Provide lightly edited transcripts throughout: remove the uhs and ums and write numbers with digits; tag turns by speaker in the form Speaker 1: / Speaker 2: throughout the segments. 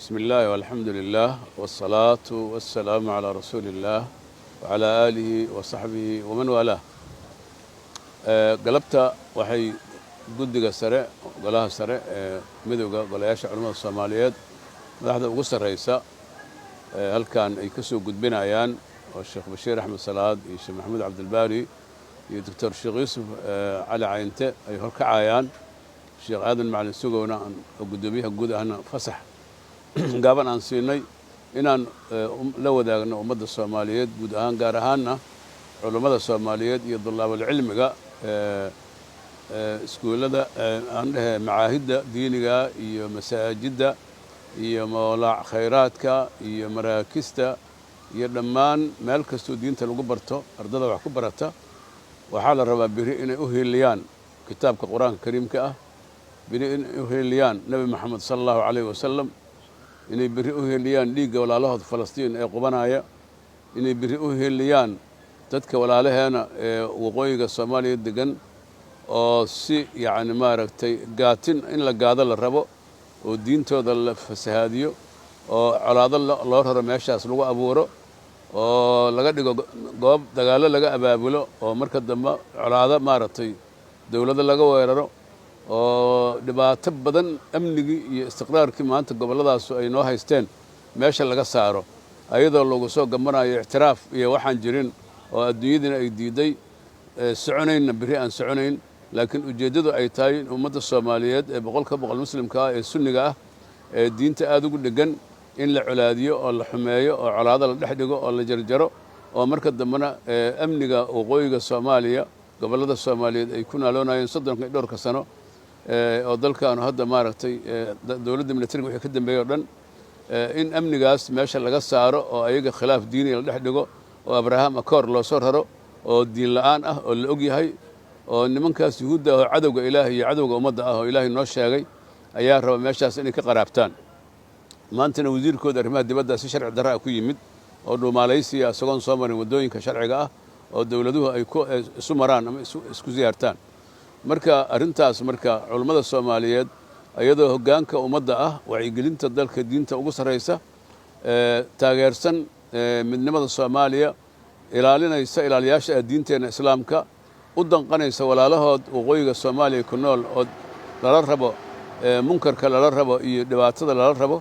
Speaker 1: بسم الله والحمد لله والصلاة والسلام على رسول الله وعلى آله وصحبه ومن والاه. قلبت وحي قدق السرع قلاها السرع مدوغا قلاياش علماء الصوماليات مدحدا ugu sareysa halkan ay ka soo gudbinayaan oo Sheekh Bashiir Ahmed Salaad iyo Sheekh Maxamed Abdul Baari iyo Dr. Sheekh Yusuf Ali Caynte ay horkacayaan Sheekh Aadan Macalin Sugowna oo gudoomiyaha guud ahna fasax gaaban aan siinay inaan la wadaagno ummadda Soomaaliyeed guud ahaan gaar ahaanna culimada Soomaaliyeed iyo dulaabul cilmiga iskuulada aan dhahay macaahidda diiniga iyo masaajidda iyo mawlaac khayraadka iyo maraakista iyo dhammaan meel kastoo diinta lagu barto ardada wax ku barata waxaa la rabaa biri inay u heeliyaan kitaabka quraanka kariimka ah biri inay u heeliyaan nabi maxamed sallallahu alayhi wasallam inay biri u heeliyaan dhiigga walaalahood Falastiin ee qubanaya inay biri u heeliyaan dadka walaalaheena ee waqooyiga Soomaaliya degan oo si yaani maaragtay gaatin in la gaado la rabo oo diintooda la fasahaadiyo oo colaado loo raro meeshaas lagu abuuro oo laga dhigo goob dagaalo laga abaabulo oo marka dambe colaado maaragtay dawladda laga weeraro oo dhibaato badan amnigi iyo istiqraarkii maanta goboladaas ay noo haysteen meesha laga saaro ayadoo lagu soo gamanayo ictiraaf iyo waxaan jirin oo adduunyadina ay diiday soconayna biri aan soconayn laakiin ujeedadu ay tahay in ummadda Soomaaliyeed ee boqolka boqol muslimka ah ee sunniga ah ee diinta aad ugu dhagan in la colaadiyo oo la xumeeyo oo colaado la dhex dhigo oo la jarjaro oo marka dambana amniga waqooyiga Soomaaliya gobolada Soomaaliyeed ay ku naaloonayeen 32 sano oo dalkaanu hadda maaragtay dawladda militariga wixii ka dambeeyay oo dhan in amnigaas meesha laga saaro oo ayaga khilaaf diini la dhex dhigo oo Abraham Accord loo soo raro oo diin la'aan ah oo la og yahay oo nimankaas yuhuudda oo cadawga Ilaahay iyo cadawga ummadda ah oo Ilaahay noo sheegay ayaa raba meeshaas inay ka qaraabtaan maantana wasiirkooda arrimaha dibadda si sharci darro ah ku yimid oo dhuumaalaysiya isagoon soo marin wadooyinka sharciga ah oo dawladuhu ay ku isu maraan ama isku ziyaartaan marka arintaas marka culimada Soomaaliyeed ayadoo hoggaanka ummadda ah wacyigelinta dalka diinta ugu sareysa taageersan midnimada Soomaaliya ilaalinaysa ilaaliyaasha diinteena islaamka u danqanaysa walaalahood waqooyiga Soomaaliya ku nool oo lala rabo munkarka lala rabo iyo dhibaatada lala rabo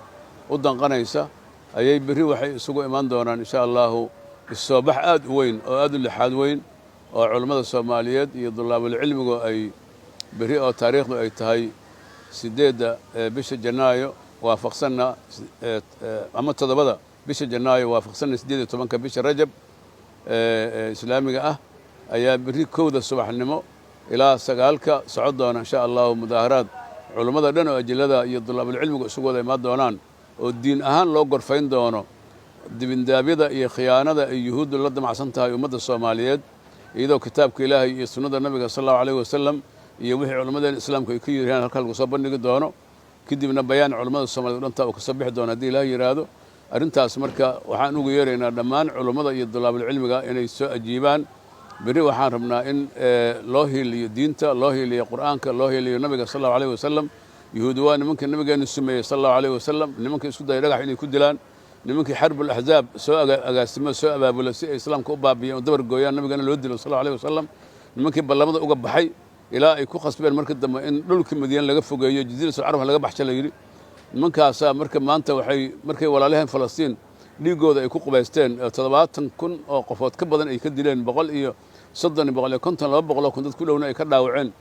Speaker 1: u danqanaysa ayay biri waxay isugu iman doonaan insha Allah soo bax aad u weyn oo aad u lixaad weyn oo culimada Soomaaliyeed iyo dulaabul cilmiga ay biri oo taariikhdu ay tahay 8 bisha Janaayo waafaqsanna ama 7 bisha Janaayo waafaqsanna 18 bisha Rajab islaamiga ah ayaa biri kowda subaxnimo ilaa 9ka socod doona insha Allah mudaaharaad culimada dhan oo ajilada iyo dulaabul cilmiga isugu wada imaan doonaan oo diin ahaan loo gorfayn doono dibindaabyada iyo khiyaanada ay yuhuuddu la damacsan tahay ummadda Soomaaliyeed iyadoo kitaabka Ilaahay iyo sunnada nabiga sallallahu alayhi wasallam iyo wixii culimada islaamka ay ka yiraahdeen halka lagu soo bandhigi doono kadibna bayaan culimada Soomaaliyeed dhantaa uu ka soo bixi doono hadii Ilaahay yiraahdo arintaas marka waxaan ugu yeeraynaa dhammaan culimada iyo dulaabul cilmiga inay soo ajiibaan biri waxaan rabnaa in loo hiiliyo diinta loo hiiliyo quraanka loo hiiliyo nabiga sallallahu alayhi wasallam yuhuud waa nimanka nabigeena sumeeyay sallallahu alayhi wasallam nimanka isku day dhagax inay ku dilaan nimankii xarbul ahzaab soo agaasimo soo abaabula si ay islaamka u baabiyeen dabar gooyaan nabigana loo dilo sallallahu alayhi wasallam nimankii ballamada uga baxay ilaa ay ku qasbeen marka dambe in dhulkii Madiina laga fogeeyo jasiiratul Arab laga baxsho la yiri nimankaas marka maanta waxay markay walaalaheen Falastiin dhiigooda ay ku qubaysteen 70,000 oo qofood ka badan ay ka dileen 150 dad ku dhowna ay ka dhaawaceen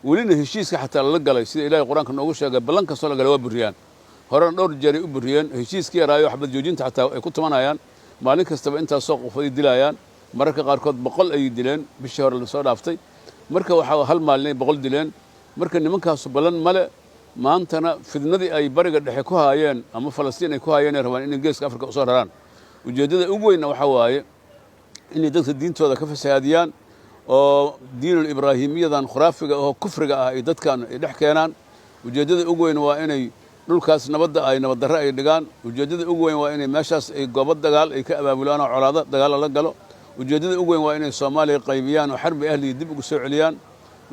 Speaker 1: welina heshiiska xataa la galay sida Ilaahay quraanka noogu sheegay ballanka soo la galay waa buriyaan horaan dhowr jeer u buriyeen heshiiskii yaraayo xabad joojinta xataa ay ku tumanayaan maalin kastaba intaas soo qofay dilayaan mararka qaarkood 100 ay dileen bishii hore la soo dhaaftay marka waxa hal maalin 100 dileen marka nimankaas ballan male maantana fidnadii ay bariga dhexe ku haayeen ama Falastiin ay ku haayeen rabaan in geeska Afrika u soo raraan ujeedada ugu weyn waxa waaye in dadka diintooda ka fasaadiyaan oo diinul ibraahimiyadan khuraafiga oo kufriga ah ay dadkan dhex keenaan ujeedada ugu weyn waa inay dhulkaas nabadda ay nabad darro ay dhigaan ujeedada ugu weyn waa inay meeshaas ay goobo dagaal ay ka abaabulaan oo colaado dagaal la galo ujeedada ugu weyn waa inay Soomaaliya qaybiyaan oo xarbi ahli dib ugu soo celiyaan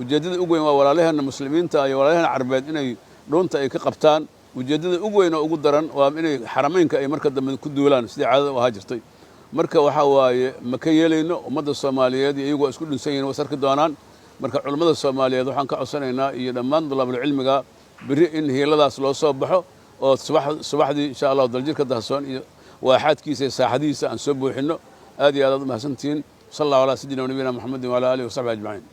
Speaker 1: ujeedada ugu weyn waa walaalaheena muslimiinta iyo walaalaheena carbeed inay doonta ay ka qabtaan ujeeddada ugu weyn oo ugu daran waa inay xarameynka ay marka dambe ku duulaan sidii caadada u ahaa jirtay marka waxa waaye ma ka yeelayno ummadda Soomaaliyeed iyagoo isku dhinsan yihiin wasarki doonaan marka culimada Soomaaliyeed waxaan ka codsanaynaa iyo dhammaan dalabaul cilmiga bari in hiiladaas loo soo baxo oo subaxdii insha Allah daljirka dahsoon iyo waaxaadkiisa saaxadiisa aan soo buuxino aad iyo aad u mahadsantiin sallallahu alayhi wa sallam nabiyina Muhammad wa ala alihi wa sahbihi ajma'in